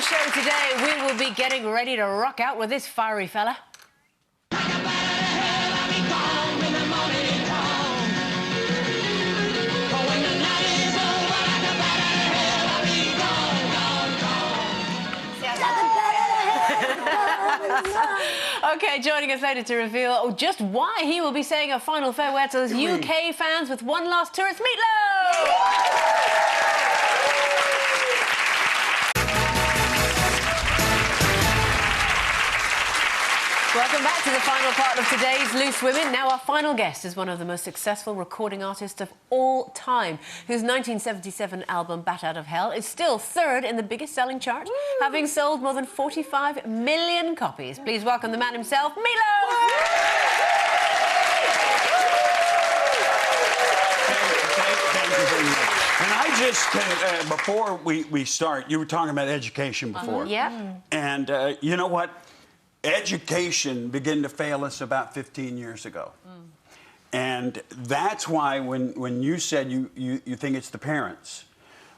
show today, we will be getting ready to rock out with this fiery fella. OK, joining us later to reveal just why he will be saying a final farewell to his UK fans with one last tour, it's Loaf! Welcome back to the final part of today's Loose Women. Now, our final guest is one of the most successful recording artists of all time, whose 1977 album, Bat Out of Hell, is still third in the biggest-selling chart, having sold more than 45 million copies. Please welcome the man himself, Loaf! Thank you very much. And I just, before we start, you were talking about education before. Yeah. And you know what? Education began to fail us about 15 years ago. And that's why when you said you think it's the parents,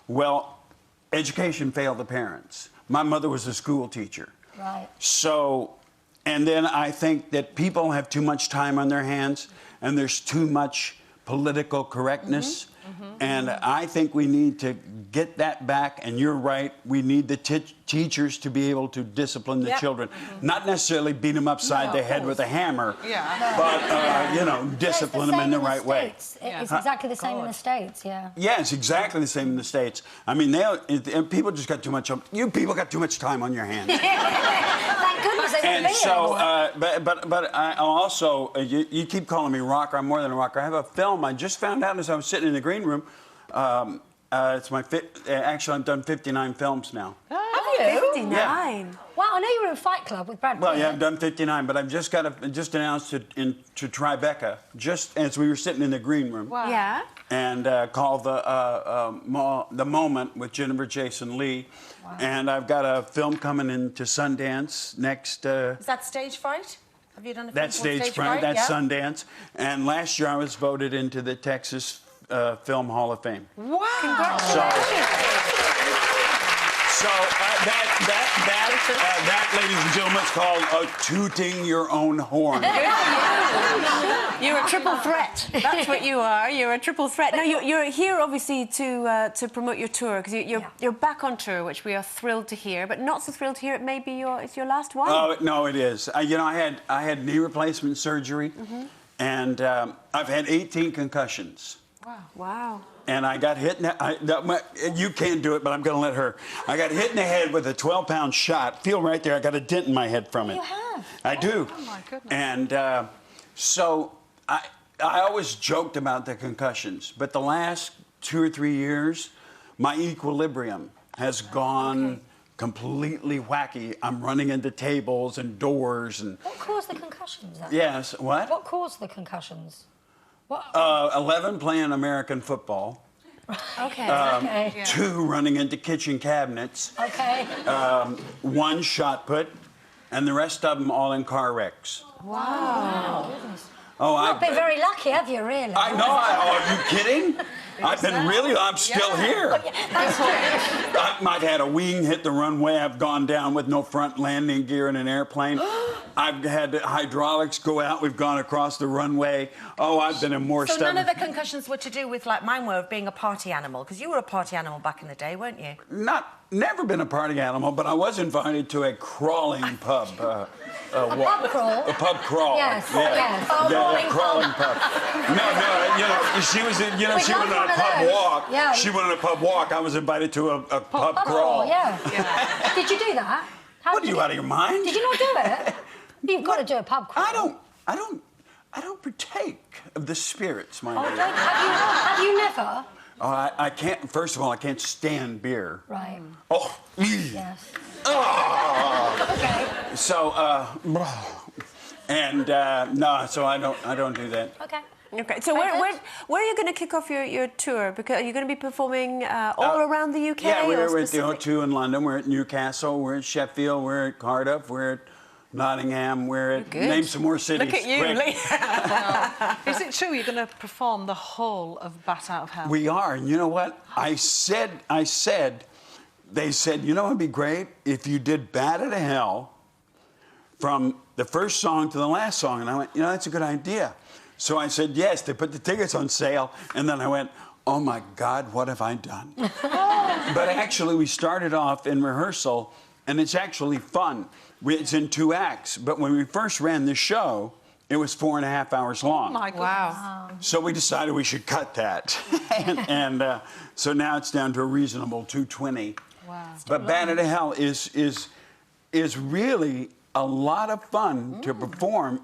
well, education failed the parents. My mother was a school teacher. Right. So, and then I think that people have too much time on their hands and there's too much political correctness. And I think we need to get that back, and you're right, we need the teachers to be able to discipline the children. Not necessarily beat them upside the head with a hammer, but, you know, discipline them in the right way. It's exactly the same in the States, yeah. Yeah, it's exactly the same in the States. I mean, people just got too much, you people got too much time on your hands. Thank goodness they And so, but I also, you keep calling me rocker. I'm more than a rocker. I have a film I just found out as I was sitting in the green room. It's my actually, I've done 59 films now. Oh, have you? 59? Yeah. Well, I know you were in Fight Club with Brad Pitt. Well, yeah, I've done 59, but I've just just announced it to Tribeca, just as we were sitting in the green room. Wow. Yeah. And called The Moment with Jennifer Jason Leigh. Wow. And I've got a film coming into Sundance next. Is that Stage Fright? Have you done a film That's Stage Fright. That's Sundance. And last year I was voted into the Texas Film Hall of Fame. Wow! Congratulations. So that, ladies and gentlemen, is called tooting your own horn. You're a triple threat. That's what you are. You're a triple threat. Now, you're here, obviously, to promote your tour, because you're back on tour, which we are thrilled to hear, but not so thrilled to hear it may be it's your last one. Oh, no, it is. You know, I had knee replacement surgery, and I've had 18 concussions. Wow. Wow. And I got hit in you can't do it, but I'm going to let her. I got hit in the head with a 12-pound shot. Feel right there, I got a dent in my head from it. You have? I do. Oh, my goodness. And so I always joked about the concussions, but the last 2 or 3 years, my equilibrium has gone completely wacky. I'm running into tables and doors. And What caused the concussions, then? yes, what? What caused the concussions? What? 11 playing American football. Okay. 2 running into kitchen cabinets. Okay. 1 shot put, and the rest of them all in car wrecks. Wow. Oh, You've not been very lucky, have you, really? I know. Are you kidding? I'm still here. That's true. I've had a wing hit the runway. I've gone down with no front landing gear in an airplane. I've had the hydraulics go out. We've gone across the runway. Oh, I've been in more stuff. So none of the concussions were to do with, like mine were, of being a party animal? Because you were a party animal back in the day, weren't you? Never been a party animal, but I was invited to a crawling pub. A pub crawl? A pub crawl. Yes, yeah. yes. A crawling pub. No, you know, she was on a pub walk. Yeah. She went on a pub walk. I was invited to a pub crawl. Yeah. Did you do that? What are you out of your mind? Did you not do it? You've got to do a pub crawl. I don't partake of the spirits, my dear. Have you never? Oh, I can't. First of all, I can't stand beer. Right. Oh. Yes. Oh. Okay. So, no, so I don't do that. Okay. Okay, so where are you going to kick off your tour? Because are you going to be performing all around the UK? Yeah, we're at the O2 in London. We're at Newcastle. We're at Sheffield. We're at Cardiff. We're at Nottingham. We're at name some more cities. Look at you, Lee. Is it true you're going to perform the whole of Bat Out of Hell? We are, and you know what? I said they said, you know, it'd be great if you did Bat Out of Hell from the first song to the last song. And I went, you know, that's a good idea. So I said yes. They put the tickets on sale, and then I went, oh my God, what have I done? But actually, we started off in rehearsal, and it's actually fun. It's in 2 acts. But when we first ran the show, it was 4.5 hours long. Oh my God. Wow. So we decided we should cut that. and so now it's down to a reasonable 2:20. Wow. But Bat Out of Hell is really a lot of fun to perform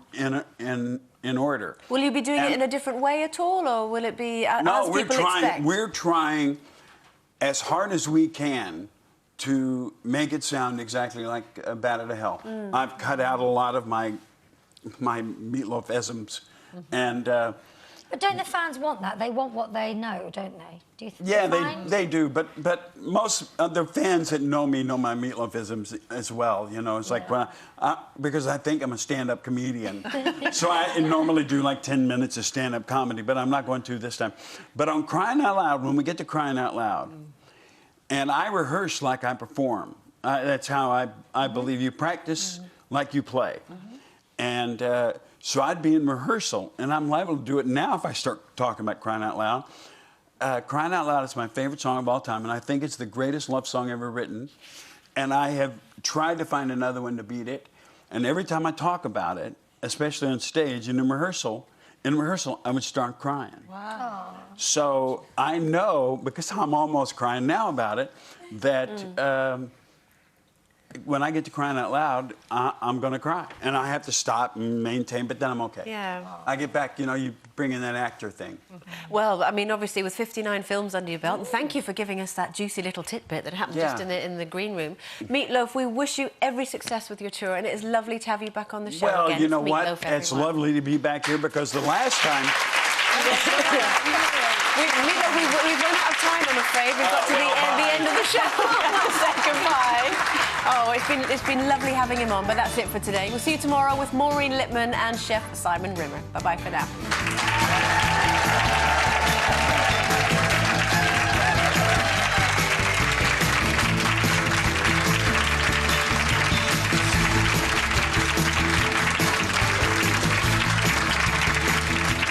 in order. Will you be doing it in a different way at all, or will it be as people expect? We're trying as hard as we can to make it sound exactly like Bat Out of Hell. I've cut out a lot of my Meatloaf-isms, and. But don't the fans want that? They want what they know, don't they? Do you Yeah, find? they do, but most of the fans that know me know my Meatloaf-isms as well. You know, it's like because I think I'm a stand-up comedian, so I normally do like 10 minutes of stand-up comedy, but I'm not going to this time. But on Crying Out Loud, when we get to Crying Out Loud, and I rehearse like I perform. That's how I believe you practice like you play, and. So I'd be in rehearsal, and I'm liable to do it now if I start talking about Crying Out Loud. Crying Out Loud is my favorite song of all time, and I think it's the greatest love song ever written. And I have tried to find another one to beat it. And every time I talk about it, especially on stage and in rehearsal, I would start crying. Wow. So I know, because I'm almost crying now about it, that when I get to Crying Out Loud, I'm going to cry. And I have to stop and maintain, but then I'm okay. Yeah. I get back, you know, you bring in that actor thing. Well, I mean, obviously, with 59 films under your belt, and thank you for giving us that juicy little tidbit that happened just in the green room. Meatloaf, we wish you every success with your tour, and it is lovely to have you back on the show Well, again. you know It's what? Meatloaf, It's everyone. lovely to be back here because the last time... We've run out of time, I'm afraid. We've got to the end of the show. Say goodbye. Oh, it's been lovely having him on, but that's it for today. We'll see you tomorrow with Maureen Lipman and Chef Simon Rimmer. Bye-bye for now.